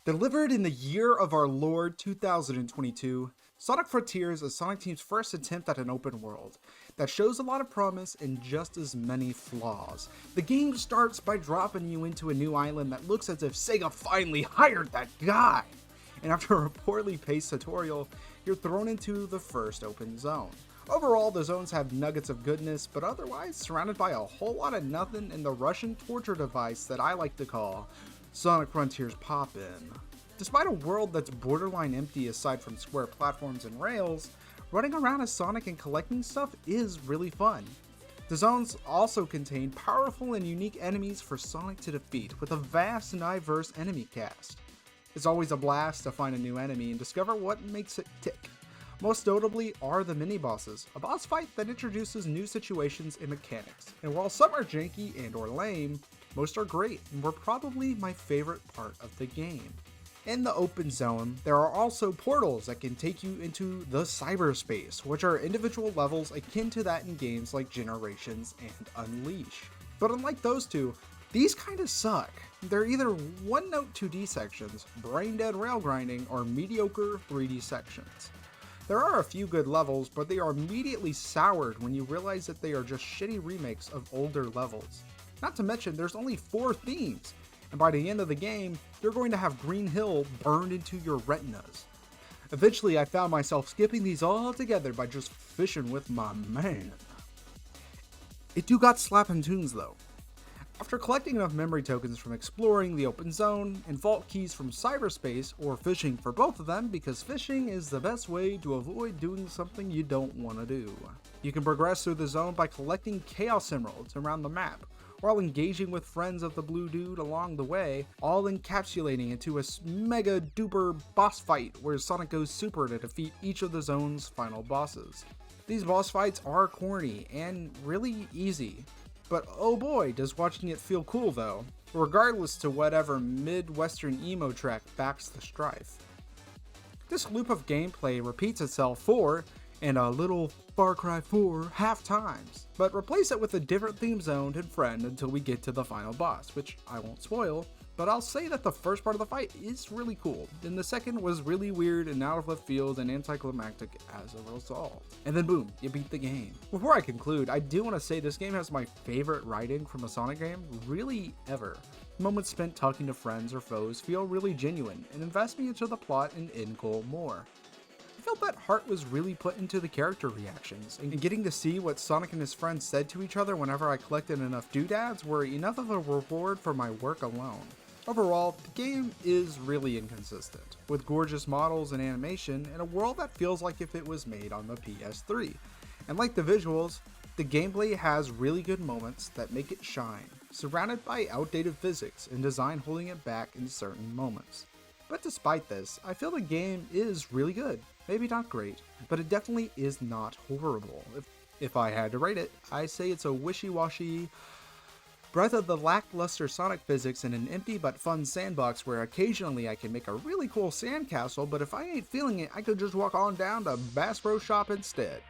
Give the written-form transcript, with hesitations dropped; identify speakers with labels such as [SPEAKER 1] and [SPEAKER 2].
[SPEAKER 1] Delivered in the year of our Lord 2022, Sonic Frontiers is Sonic Team's first attempt at an open world that shows a lot of promise and just as many flaws. The game starts by dropping you into a new island that looks as if Sega finally hired that guy. And after a poorly paced tutorial, you're thrown into the first open zone. Overall, the zones have nuggets of goodness, but otherwise surrounded by a whole lot of nothing in the Russian torture device that I like to call Sonic Frontiers Pop-In. Despite a world that's borderline empty aside from square platforms and rails, running around as Sonic and collecting stuff is really fun. The zones also contain powerful and unique enemies for Sonic to defeat, with a vast and diverse enemy cast. It's always a blast to find a new enemy and discover what makes it tick. Most notably are the mini-bosses, a boss fight that introduces new situations and mechanics. And while some are janky and or lame, most are great and were probably my favorite part of the game. In the open zone, there are also portals that can take you into the cyberspace, which are individual levels akin to that in games like Generations and Unleash. But unlike those two, these kinda suck. They're either one-note 2D sections, brain-dead rail grinding, or mediocre 3D sections. There are a few good levels, but they are immediately soured when you realize that they are just shitty remakes of older levels. Not to mention, there's only 4 themes, and by the end of the game, you're going to have Green Hill burned into your retinas. Eventually, I found myself skipping these all together by just fishing with my man. It do got slapping tunes though. After collecting enough memory tokens from exploring the open zone, and vault keys from cyberspace, or fishing for both of them because fishing is the best way to avoid doing something you don't want to do. You can progress through the zone by collecting Chaos Emeralds around the map, while engaging with friends of the Blue Dude along the way, all encapsulating into a mega duper boss fight where Sonic goes super to defeat each of the zone's final bosses. These boss fights are corny and really easy. But oh boy, does watching it feel cool though, regardless to whatever mid-western emo track backs the strife. This loop of gameplay repeats itself 4 and a little Far Cry 4 half times, but replace it with a different theme zone and friend until we get to the final boss, which I won't spoil, but I'll say that the first part of the fight is really cool, and the second was really weird and out of left field and anticlimactic as a result. And then boom, you beat the game. Before I conclude, I do want to say this game has my favorite writing from a Sonic game really ever. Moments spent talking to friends or foes feel really genuine and invest me into the plot and end goal more. I felt that heart was really put into the character reactions, and getting to see what Sonic and his friends said to each other whenever I collected enough doodads were enough of a reward for my work alone. Overall, the game is really inconsistent, with gorgeous models and animation in a world that feels like if it was made on the PS3. And like the visuals, the gameplay has really good moments that make it shine, surrounded by outdated physics and design holding it back in certain moments. But despite this, I feel the game is really good. Maybe not great, but it definitely is not horrible. If I had to rate it, I say it's a wishy-washy breath of the lackluster Sonic physics in an empty but fun sandbox where occasionally I can make a really cool sandcastle, but if I ain't feeling it, I could just walk on down to Bass Pro Shop instead.